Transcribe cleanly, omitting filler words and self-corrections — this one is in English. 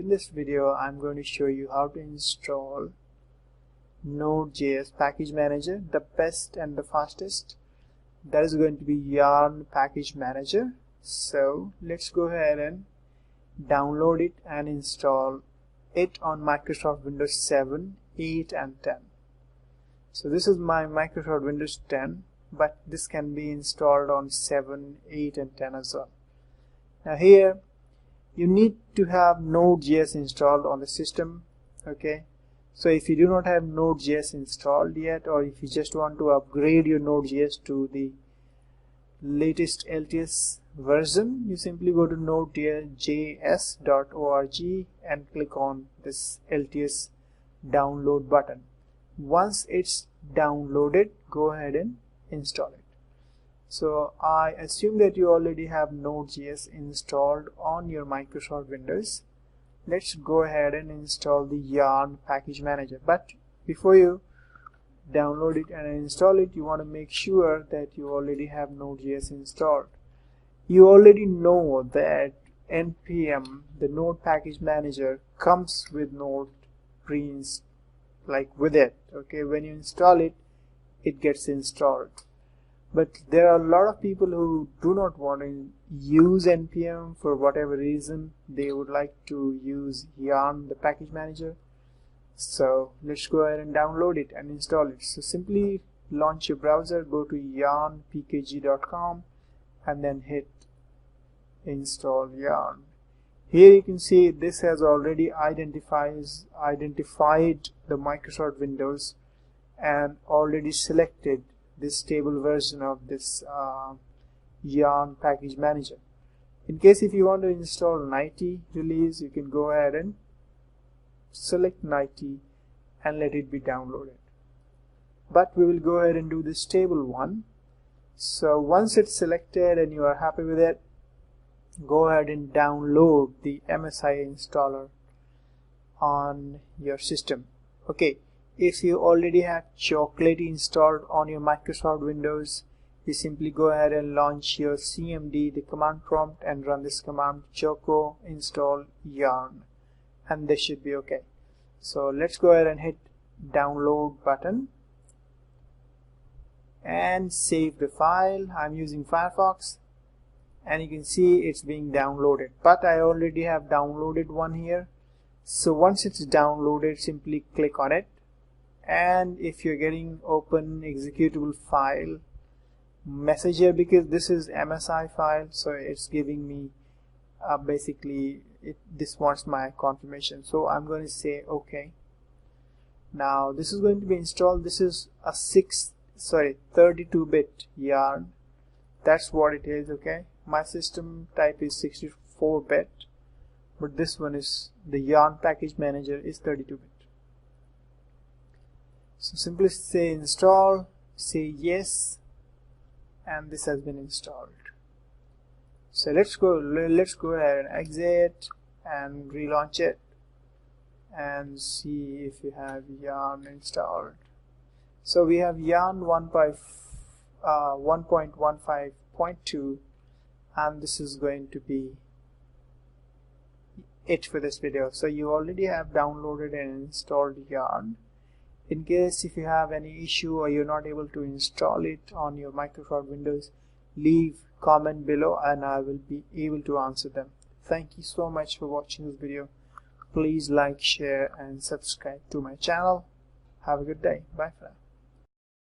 in this video I'm going to show you how to install Node.js package manager, the best and the fastest. That is going to be Yarn package manager. So let's go ahead and download it and install it on Microsoft Windows 7, 8 and 10. So this is my Microsoft Windows 10, but this can be installed on 7, 8 and 10 as well. Now here you need to have Node.js installed on the system. Okay, so if you do not have Node.js installed yet, or if you just want to upgrade your Node.js to the latest LTS version, you simply go to nodejs.org and click on this LTS download button. Once it's downloaded, go ahead and install it. So I assume that you already have Node.js installed on your Microsoft Windows. Let's go ahead and install the Yarn package manager. But before you download it and install it, you want to make sure that you already have Node.js installed. You already know that npm, the Node package manager, comes with Node with it. Okay, when you install it, it gets installed. But there are a lot of people who do not want to use npm for whatever reason. They would like to use Yarn, the package manager. So let's go ahead and download it and install it. So simply launch your browser, go to yarnpkg.com and then hit install Yarn. Here you can see this has already identified the Microsoft Windows and already selected this stable version of this Yarn package manager. In case if you want to install 90 release, you can go ahead and select 90 and let it be downloaded. But we will go ahead and do the stable one. So once it's selected and you are happy with it, go ahead and download the MSI installer on your system. Okay, if you already have Chocolate installed on your Microsoft Windows, you simply go ahead and launch your CMD, the command prompt, and run this command choco install yarn, and this should be okay. So let's go ahead and hit download button and save the file. I'm using Firefox and you can see it's being downloaded, but I already have downloaded one here. So once it's downloaded, simply click on it, and if you're getting open executable file message here, because this is MSI file, so it's giving me this wants my confirmation, so I'm going to say okay. Now this is going to be installed. This is a 32-bit Yarn. That's what it is. Okay, my system type is 64-bit, but this one is the Yarn package manager is 32-bit. So simply say install, say yes, and this has been installed. So let's go ahead and exit and relaunch it and see if you have Yarn installed. So we have Yarn 1.15.2, and this is going to be it for this video. So you already have downloaded and installed Yarn. In case if you have any issue or you're not able to install it on your Microsoft Windows, leave comment below and I will be able to answer them. Thank you so much for watching this video. Please like, share and subscribe to my channel. Have a good day. Bye for now.